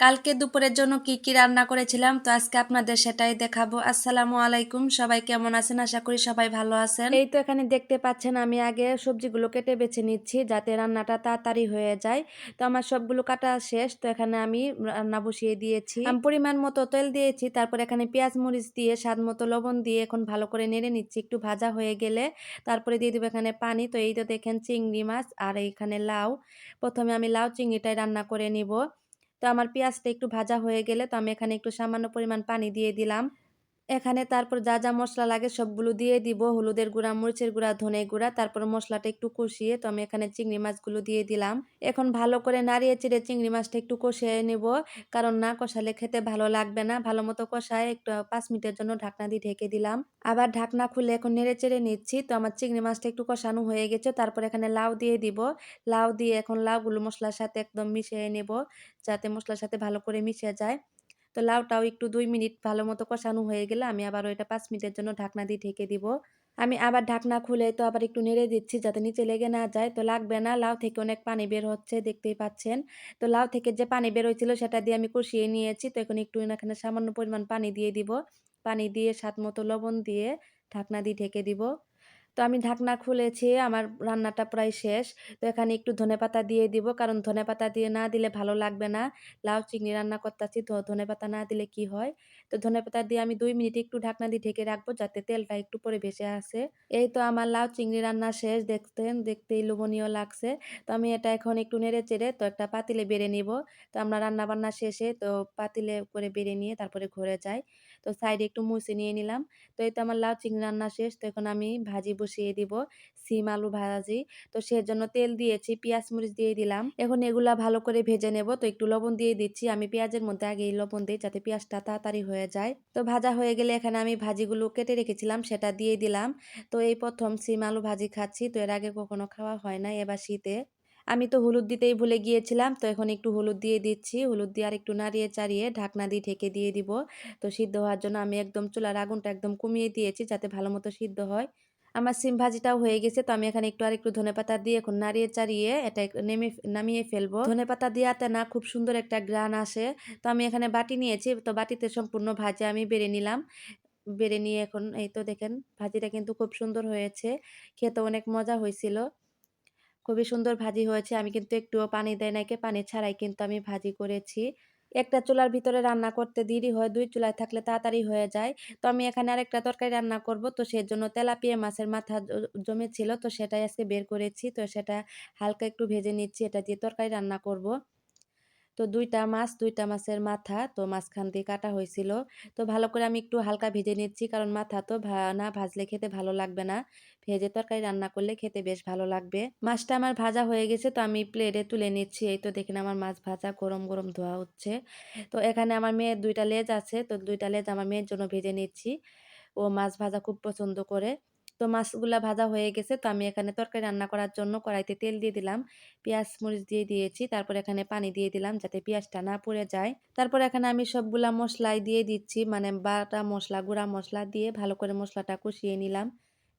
কালকে দুপুরের জন্য কি কি রান্না করেছিলাম তো আজকে আপনাদের সেটাই দেখাবো। আসসালামু আলাইকুম, সবাই কেমন আছেন? আশা করি সবাই ভালো আছেন। এই তো এখানে দেখতে পাচ্ছেন আমি আগে সবজিগুলো কেটে বেছে নিচ্ছি যাতে রান্নাটা তাড়াতাড়ি হয়ে যায়। তো আমার সবগুলো কাটা শেষ, তো এখানে আমি রান্না বসিয়ে দিয়েছি। আমি পরিমাণ মতো তেল দিয়েছি, তারপর এখানে পেঁয়াজ মরিচ দিয়ে স্বাদ মতো লবণ দিয়ে এখন ভালো করে নেড়ে নিচ্ছি। একটু ভাজা হয়ে গেলে তারপরে দিয়ে দেবো এখানে পানি। তো এই তো দেখেন চিংড়ি মাছ আর এইখানে লাউ। প্রথমে আমি লাউ চিংড়িটাই রান্না করে নিব। তো আমার পেঁয়াজটা একটু ভাজা হয়ে গেলে তো আমি এখানে একটু সামান্য পরিমাণ পানি দিয়ে দিলাম। এখানে তারপর যা, যা মসলা লাগে সবগুলো দিয়ে দিব। হলুদের গুঁড়া, মরিচের গুঁড়া, ধনে গুঁড়া, তারপর মসলাটা একটু কষিয়ে তো আমি এখানে চিংড়ি মাছগুলো দিয়ে দিলাম। এখন ভালো করে নাড়িয়ে চেড়ে চিংড়ি মাছটা একটু কষিয়ে নেব, কারণ না কষালে খেতে ভালো লাগবে না। ভালো মতো কষায় একটু ৫ মিনিটের জন্য ঢাকনা দিয়ে ঢেকে দিলাম। আবার ঢাকনা খুলে এখন নেড়ে চেড়ে নিচ্ছি। তো আমার চিংড়ি মাছটা একটু কষানো হয়ে গেছে, তারপর এখানে লাউ দিয়ে দিব। লাউ দিয়ে এখন লাউগুলো মশলার সাথে একদম মিশিয়ে নেব, যাতে মশলার সাথে ভালো করে মিশে যায়। তো লাউটাও একটু ২ মিনিট ভালো মতো কষানো হয়ে গেলে আমি আবার ওইটা ৫ মিনিটের জন্য ঢাকনা দিয়ে ঢেকে দিব। আমি আবার ঢাকনা খুলে তো আবার একটু নেড়ে দিচ্ছি যাতে নিচে লেগে না যায়। তো লাগবে না, লাউ থেকে অনেক পানি বের হচ্ছে দেখতেই পাচ্ছেন। তো লাউ থেকে যে পানি বের হয়েছিল সেটা দিয়ে আমি কষিয়ে নিয়েছি। তো এখন একটু এখানে সামান্য পরিমাণ পানি দিয়ে দিব। পানি দিয়ে স্বাদ মতো লবণ দিয়ে ঢাকনা দিয়ে ঢেকে দিব। তো আমি ঢাকনা খুলেছি, আমার রান্নাটা প্রায় শেষ। তো এখানে একটু ধনেপাতা দিয়ে দিব, কারণ ধনেপাতা দিয়ে না দিলে ভালো লাগবে না। লাউ চিংড়ি রান্না করতেছি তো ধনেপাতা না দিলে কি হয়। তো ধনেপাতা দিয়ে আমি ২ মিনিট একটু ঢাকনা দিয়ে ঢেকে রাখবো যাতে তেলটা একটু পরে ভেসে আসে। এই তো আমার লাউ চিংড়ি রান্না শেষ, দেখতেন দেখতেই লোভনীয় লাগছে। তো আমি এটা এখন একটু নেড়ে চেড়ে তো একটা পাতিলে বেড়ে নিব। তো আমরা রান্না বান্না শেষে তো পাতিলে করে বেড়ে নিয়ে তারপরে ঘরে যাই। তো সাইডে একটু মুছে নিয়ে নিলাম। তো এই তো আমার লাউ চিংড়ি রান্না শেষ। তো এখন আমি ভাজি বসিয়ে দিব, সিম আলু ভাজি। তো সেজন্য তেল দিয়েছি, পেঁয়াজ মরিচ দিয়ে দিলাম। এখন এগুলা ভালো করে ভেজে নেব। তো একটু লবণ দিয়ে দিচ্ছি, আমি পেঁয়াজের মধ্যে আগেই লবণ দিই যাতে পেঁয়াজটা তাড়াতাড়ি হয়ে যায়। তো ভাজা হয়ে গেলে এখানে আমি ভাজিগুলো কেটে রেখেছিলাম সেটা দিয়ে দিলাম। তো এই প্রথম সিম আলু ভাজি খাচ্ছি, তো এর আগে কখনো খাওয়া হয় না এবার শীতে। আমি তো হলুদ দিতেই ভুলে গিয়েছিলাম, তো এখন একটু হলুদ দিয়ে দিচ্ছি। হলুদ দিয়ে আর একটু নাড়িয়ে চাড়িয়ে ঢাকনা দিয়ে ঢেকে দিয়ে দিব। তো সিদ্ধ হওয়ার জন্য আমি একদম চুলার আগুনটা একদম কমিয়ে দিয়েছি যাতে ভালো মতো সিদ্ধ হয়। আমার সিম ভাজিটাও হয়ে গেছে, তো আমি এখানে একটু আরেকটু ধনেপাতা দিয়ে এখন নাড়িয়ে চাড়িয়ে এটা নামিয়ে ফেলবো। ধনেপাতা দিয়াতে না খুব সুন্দর একটা ঘ্রাণ আসে। তো আমি এখানে বাটি নিয়েছি, তো বাটিতে সম্পূর্ণ ভাজি আমি বেড়ে নিলাম। বেড়ে নিয়ে এখন এই তো দেখেন ভাজিটা কিন্তু খুব সুন্দর হয়েছে। খেতে অনেক মজা হয়েছিল। খুবই সুন্দর ভাজি হয়েছে। আমি কিন্তু একটুও পানি দেই নাই, পানি ছাড়াই কিন্তু আমি ভাজি করেছি। একটা চুলার ভিতরে রান্না করতে দেরি হয়, ২ চুলায় থাকলে তাড়াতাড়ি হয়ে যায়। তো আমি এখানে আরেকটা তরকারি রান্না করব। তো সেজন্য তেলাপিয়া মাছের মাথা জমেছিল, তো সেটাই আজকে বের করেছি। তো সেটা হালকা একটু ভেজে নিচ্ছি, এটা দিয়ে তরকারি রান্না করব। তো ২ টা মাছ, ২ টা মাছের মাথা তো মাঝখান দিয়ে কাটা হয়েছিল। তো ভালো করে আমি একটু হালকা ভেজে নিচ্ছি, কারণ মাথা তো না ভাজলে খেতে ভালো লাগবে না। ভেজে তরকারি রান্না করলে খেতে বেশ ভালো লাগবে। মাছটা আমার ভাজা হয়ে গেছে, তো আমি প্লেটে তুলে নিচ্ছি। এই তো দেখেন আমার মাছ ভাজা গরম, গরম ধোয়া হচ্ছে। তো এখানে আমার মেয়ের ২ টা লেজ আছে, তো ২ টা লেজ আমার মেয়ের জন্য ভেজে নিচ্ছি। ও মাছ ভাজা খুব পছন্দ করে। তো মাছগুলা ভাজা হয়ে গেছে, তো আমি এখানে তরকারি রান্না করার জন্য কড়াইতে তেল দিয়ে দিলাম। পেঁয়াজ মরিচ দিয়ে দিয়েছি, তারপর এখানে পানি দিয়ে দিলাম যাতে পেঁয়াজটা না পুড়ে যায়। তারপর এখানে আমি সবগুলা মশলাই দিয়ে দিচ্ছি, মানে বাটা মশলা, গুঁড়া মশলা দিয়ে ভালো করে মশলাটা কষিয়ে নিলাম।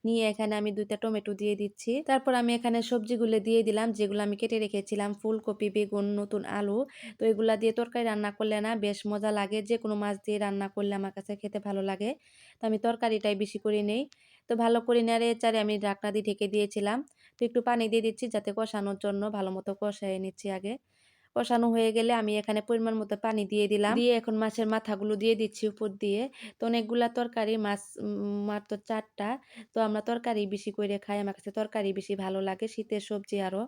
নিয়ে এখানে আমি ২ টা টমেটো দিয়ে দিচ্ছি। তারপর আমি এখানে সবজিগুলো দিয়ে দিলাম যেগুলো আমি কেটে রেখেছিলাম, ফুলকপি, বেগুন, নতুন আলু। তো এগুলা দিয়ে তরকারি রান্না করলে না বেশ মজা লাগে। যেকোনো মাছ দিয়ে রান্না করলে আমার কাছে খেতে ভালো লাগে। তো আমি তরকারিটাই বেশি করে নেই। তো ভালো করে নেড়ে চেড়ে আমি ঢাকনা দিয়ে ঢেকে দিয়েছিলাম। তো একটু পানি দিয়ে দিচ্ছি যাতে কষানোর জন্য, ভালো মতো কষিয়ে নিচ্ছি আগে। কষানো হয়ে গেলে আমি এখানে পরিমাণ মতো পানি দিয়ে দিলাম। দিয়ে এখন মাছের মাথাগুলো দিয়ে দিচ্ছি উপর দিয়ে। তো অনেকগুলা তরকারি মাছ, মাত্র ৪ টা। তো আমরা তরকারি বেশি করে খাই। আমার কাছে তরকারি বেশি ভালো লাগে, শীতের সবজি আরো।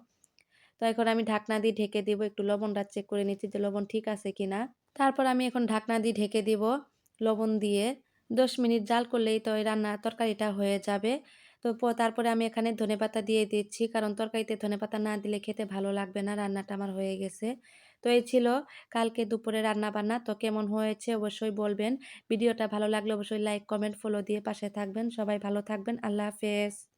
তো এখন আমি ঢাকনা দিয়ে ঢেকে দিব। একটু লবণটা চেক করে নিচ্ছি যে লবণ ঠিক আছে কিনা। তারপর আমি এখন ঢাকনা দিয়ে ঢেকে দিব লবণ দিয়ে। ১০ মিনিট জাল করলেই তো এই রান্না তরকারিটা হয়ে যাবে। তো তারপরে আমি এখানে ধনেপাতা দিয়ে দিচ্ছি, কারণ তরকারিতে ধনেপাতা না দিলে খেতে ভালো লাগবে না। রান্নাটা আমার হয়ে গেছে। তো এই ছিল কালকে দুপুরে রান্না বান্না। তো কেমন হয়েছে অবশ্যই বলবেন। ভিডিওটা ভালো লাগলে অবশ্যই লাইক, কমেন্ট, ফলো দিয়ে পাশে থাকবেন। সবাই ভালো থাকবেন। আল্লাহ হাফেজ।